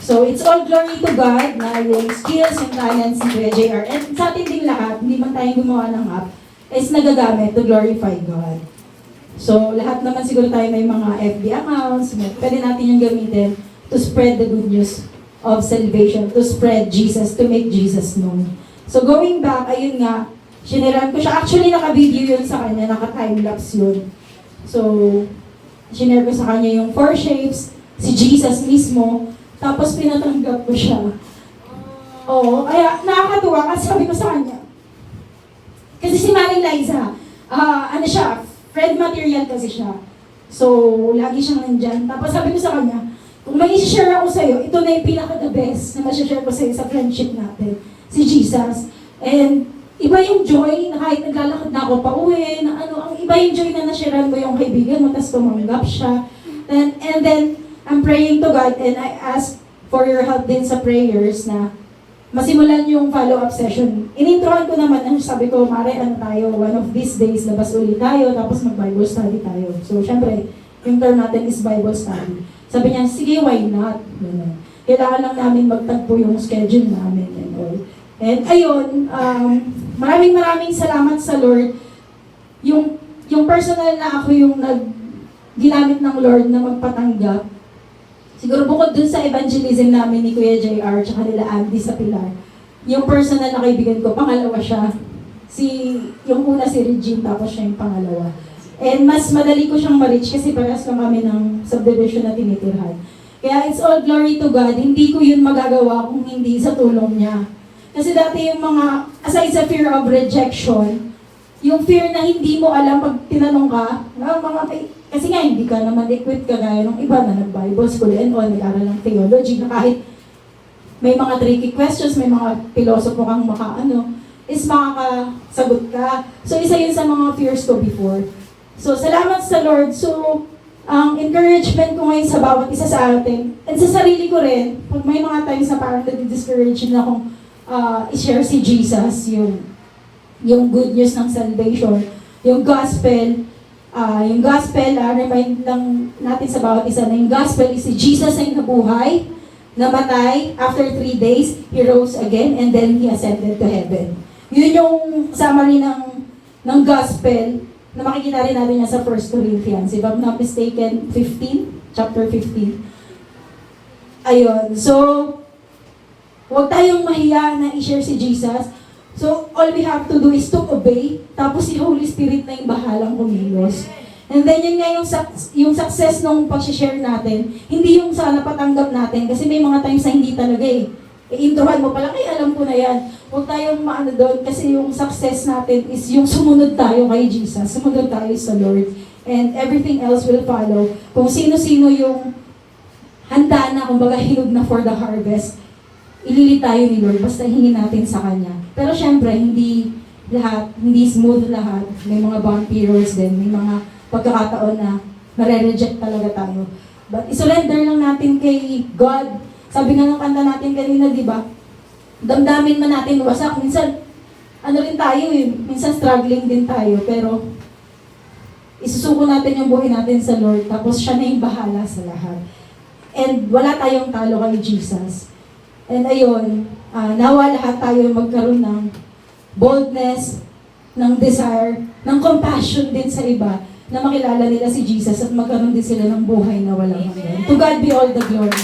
So, it's all glory to God na yung skills, yung talents ni Kuya JR. And sa atin ding lahat, hindi man tayo gumawa ng app, is nagagamit to glorify God. So, lahat naman siguro tayo may mga FB accounts, pwede natin yung gamitin to spread the good news of salvation, to spread Jesus, to make Jesus known. So, going back, ayun nga, shinare ko siya. Actually, naka-video yun sa kanya, naka-timelapse yun. So, shinare ko sa kanya yung 4 shapes, si Jesus mismo, tapos pinatanggap ko siya. Oo, kaya nakakatuwa kasi sabi ko sa kanya. Kasi si Maring Liza, ano siya, friend material kasi siya. So, lagi siyang nandyan. Tapos sabi ko sa kanya, kung may isi-share ako sa'yo, ito na yung pinaka-the best na ma-share ko sa'yo sa friendship natin, si Jesus. And iba yung joy na kahit naglalakad na ako pa uwi, na ano, ang iba yung joy na nasharean mo yung kaibigan mo, tapos tumanggap siya. And then, I'm praying to God and I ask for your help din sa prayers na masimulan yung follow-up session. Inintrohan ko naman, sabi ko, Mare, ano tayo, one of these days, labas ulit tayo, tapos mag-Bible study tayo. So, syempre, yung term natin is Bible study. Sabi niya, sige, why not? Kailangan lang namin magtagpo yung schedule namin and all. And ayun, maraming salamat sa Lord. Yung personal na ako yung ginamit ng Lord na magpatanggap. Siguro bukod dun sa evangelism namin ni Kuya JR tsaka nila Andy sa Pilar, yung personal na kaibigan ko, pangalawa siya. Yung una si Regine, tapos siya yung pangalawa. And mas madali ko siyang ma-reach kasi parehas lang kami ng subdivision na tinitirhan. Kaya it's all glory to God. Hindi ko yun magagawa kung hindi sa tulong niya. Kasi dati yung mga, aside sa fear of rejection, yung fear na hindi mo alam pag tinanong ka, kasi nga hindi ka naman equipped kagaya ng iba na nag-Bible school and all, nag-aral ng theology, na kahit may mga tricky questions, may mga pilosopo kang is makakasagot ka. So isa yun sa mga fears ko before. So salamat sa Lord. So ang encouragement ko ngayon sa bawat isa sa atin, and sa sarili ko rin, pag may mga times na parang nadi-discourage na akong i-share si Jesus, yung good news ng salvation, yung gospel, remind lang natin sa bawat isa na yung gospel is si Jesus ay nabuhay, namatay, after 3 days, He rose again, and then He ascended to heaven. Yun yung summary ng gospel na makikita rin natin yan sa 1 Corinthians, if I'm not mistaken, chapter 15. Ayun, so, huwag tayong mahiya na i-share si Jesus. So, all we have to do is to obey, tapos si Holy Spirit na yung bahalang kumilos. And then, yun nga yung success ng pag-share natin, hindi yung sa napatanggap natin, kasi may mga times na hindi talaga i-introhan mo pala, ay alam ko na yan. Huwag tayong maano doon, kasi yung success natin is yung sumunod tayo kay Jesus, sumunod tayo sa Lord, and everything else will follow. Kung sino-sino yung handa na, kumbaga hinog na for the harvest, ilili tayo ni Lord, basta hingin natin sa Kanya. Pero syempre, hindi smooth lahat. May mga bumpy roads din, may mga pagkakataon na nare-reject talaga tayo. But isurrender lang natin kay God. Sabi nga ng kanta natin kanina, di ba? Damdamin man natin wasak. Minsan, rin tayo minsan struggling din tayo. Pero, isusuko natin yung buhay natin sa Lord, tapos siya na yung bahala sa lahat. And wala tayong talo kay Jesus. And ayun, nawa lahat tayo magkaroon ng boldness, ng desire, ng compassion din sa iba, na makilala nila si Jesus at magkaroon din sila ng buhay na walang hanggan. To God be all the glory.